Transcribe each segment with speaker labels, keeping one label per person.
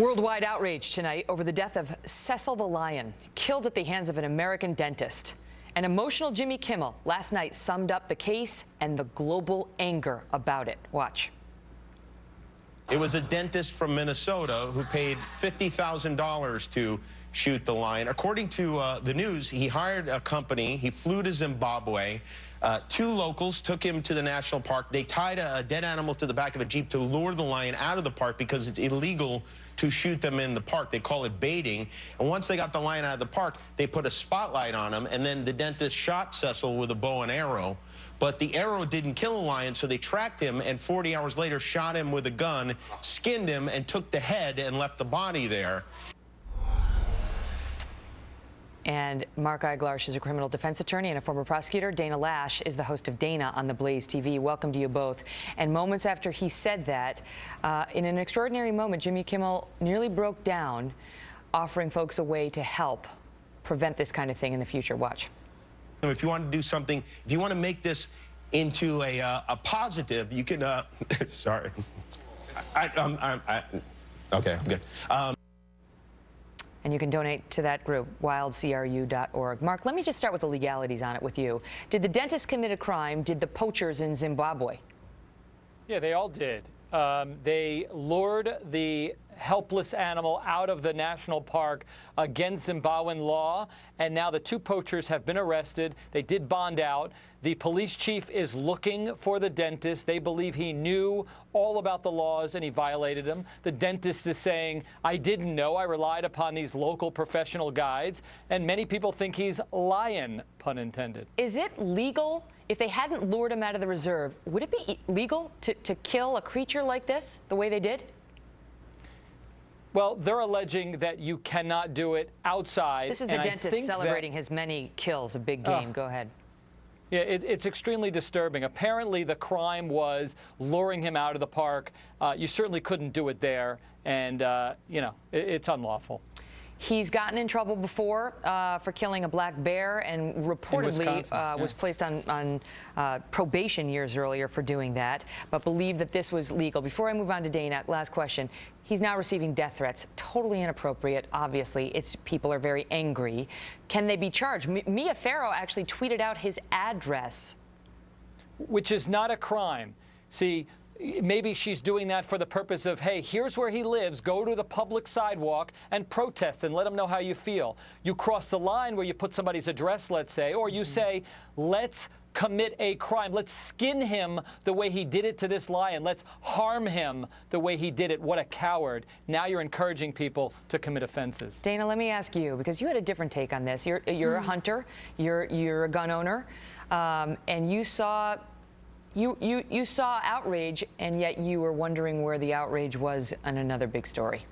Speaker 1: Worldwide outrage tonight over the death of Cecil the lion, killed at the hands of an American dentist. An emotional Jimmy Kimmel last night summed up the case and the global anger about it. Watch.
Speaker 2: It was a dentist from Minnesota who paid $50,000 to shoot the lion. According to the news, he hired a company. He flew to Zimbabwe. Two locals took him to the national park. They tied a dead animal to the back of a Jeep to lure the lion out of the park because it's illegal to shoot them in the park. They call it baiting. And once they got the lion out of the park, they put a spotlight on him, and then the dentist shot Cecil with a bow and arrow. But the arrow didn't kill the lion, so they tracked him, and 40 hours later shot him with a gun, skinned him, and took the head and left the body there.
Speaker 1: And Mark Eiglarsh is a criminal defense attorney and a former prosecutor. Dana Loesch is the host of Dana on the Blaze TV. Welcome to you both. And moments after he said that, in an extraordinary moment, Jimmy Kimmel nearly broke down, offering folks a way to help prevent this kind of thing in the future. Watch.
Speaker 2: If you want to do something, if you want to make this into a positive, you can, sorry. Okay, I'm good.
Speaker 1: And you can donate to that group, wildcru.org. Mark, let me just start with the legalities on it with you. Did the dentist commit a crime? Did the poachers in Zimbabwe?
Speaker 3: Yeah, they all did. They lured the helpless animal out of the national park against Zimbabwean law, and now the two poachers have been arrested. They did bond out. The police chief is looking for the dentist. They believe he knew all about the laws and he violated them. The dentist is saying, I didn't know. I relied upon these local professional guides. And many people think he's lying, pun intended.
Speaker 1: Is it legal? If they hadn't lured him out of the reserve, would it be legal to kill a creature like this the way they did?
Speaker 3: Well, they're alleging that you cannot do it outside.
Speaker 1: This is the dentist celebrating his many kills, a big game. Go ahead.
Speaker 3: Yeah, it's extremely disturbing. Apparently, the crime was luring him out of the park. You certainly couldn't do it there, and, you know, it's unlawful.
Speaker 1: He's gotten in trouble before for killing a black bear and reportedly was placed on probation years earlier for doing that, but believed that this was legal. Before I move on to Dana, last question. He's now receiving death threats. Totally inappropriate, obviously. People are very angry. Can they be charged? Mia Farrow actually tweeted out his address.
Speaker 3: Which is not a crime. See, maybe she's doing that for the purpose of, hey, here's where he lives. Go to the public sidewalk and protest and let him know how you feel. You cross the line where you put somebody's address, let's say, or you say, let's commit a crime. Let's skin him the way he did it to this lion. Let's harm him the way he did it. What a coward. Now you're encouraging people to commit offenses.
Speaker 1: Dana, let me ask you, because you had a different take on this. You're a hunter. You're a gun owner. And you saw outrage, and yet you were wondering where the outrage was on another big story.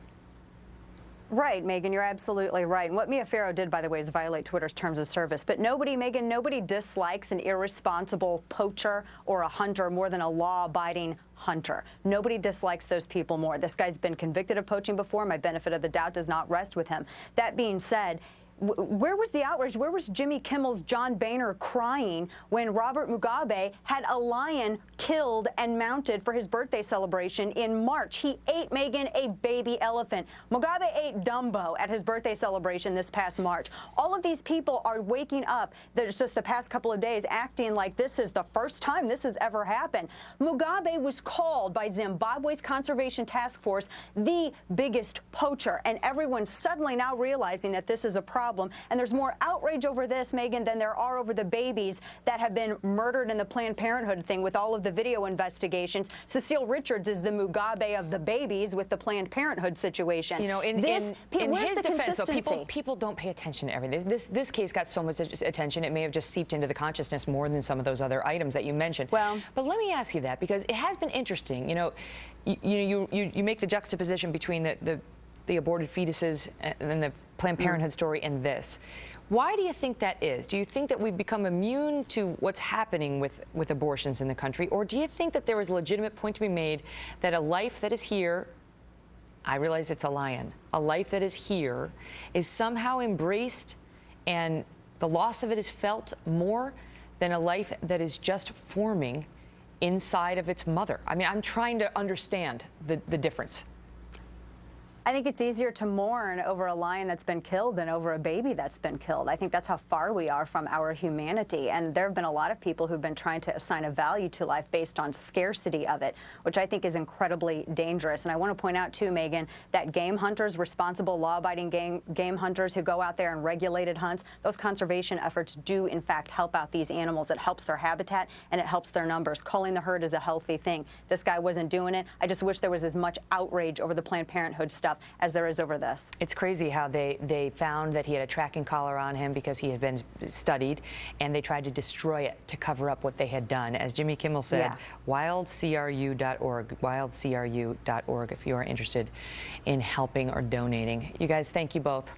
Speaker 4: Right, Megan, you're absolutely right. And what Mia Farrow did, by the way, is violate Twitter's terms of service. But nobody, Megan, nobody dislikes an irresponsible poacher or a hunter more than a law-abiding hunter. Nobody dislikes those people more. This guy's been convicted of poaching before. My benefit of the doubt does not rest with him. That being said, where was the outrage? Where was Jimmy Kimmel's John Boehner crying when Robert Mugabe had a lion killed and mounted for his birthday celebration in March? He ate, Megan, a baby elephant. Mugabe ate Dumbo at his birthday celebration this past March. All of these people are waking up, there's just the past couple of days, acting like this is the first time this has ever happened. Mugabe was called by Zimbabwe's Conservation Task Force the biggest poacher, and everyone's suddenly now realizing that this is a problem. And there's more outrage over this, Megan, than there are over the babies that have been murdered in the Planned Parenthood thing with all of the video investigations. Cecil Richards is the Mugabe of the babies with the Planned Parenthood situation.
Speaker 1: You know, in his defense, though, people don't pay attention to everything. This case got so much attention, it may have just seeped into the consciousness more than some of those other items that you mentioned. Well, but let me ask you that, because it has been interesting. You know, you make the juxtaposition between the aborted fetuses and the Planned Parenthood story and this. Why do you think that is? Do you think that we've become immune to what's happening with abortions in the country? Or do you think that there is a legitimate point to be made that a life that is here, I realize it's a lion, a life that is here is somehow embraced and the loss of it is felt more than a life that is just forming inside of its mother? I mean, I'm trying to understand the difference.
Speaker 4: I think it's easier to mourn over a lion that's been killed than over a baby that's been killed. I think that's how far we are from our humanity. And there have been a lot of people who've been trying to assign a value to life based on scarcity of it, which I think is incredibly dangerous. And I want to point out, too, Megan, that game hunters, responsible, law-abiding game hunters who go out there and regulated hunts, those conservation efforts do, in fact, help out these animals. It helps their habitat and it helps their numbers. Culling the herd is a healthy thing. This guy wasn't doing it. I just wish there was as much outrage over the Planned Parenthood stuff as there is over this.
Speaker 1: It's crazy how they found that he had a tracking collar on him because he had been studied, and they tried to destroy it to cover up what they had done. As Jimmy Kimmel said, wildcru.org, wildcru.org, if you are interested in helping or donating. You guys, thank you both.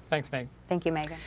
Speaker 3: Thanks, Meg.
Speaker 4: Thank you, Megan.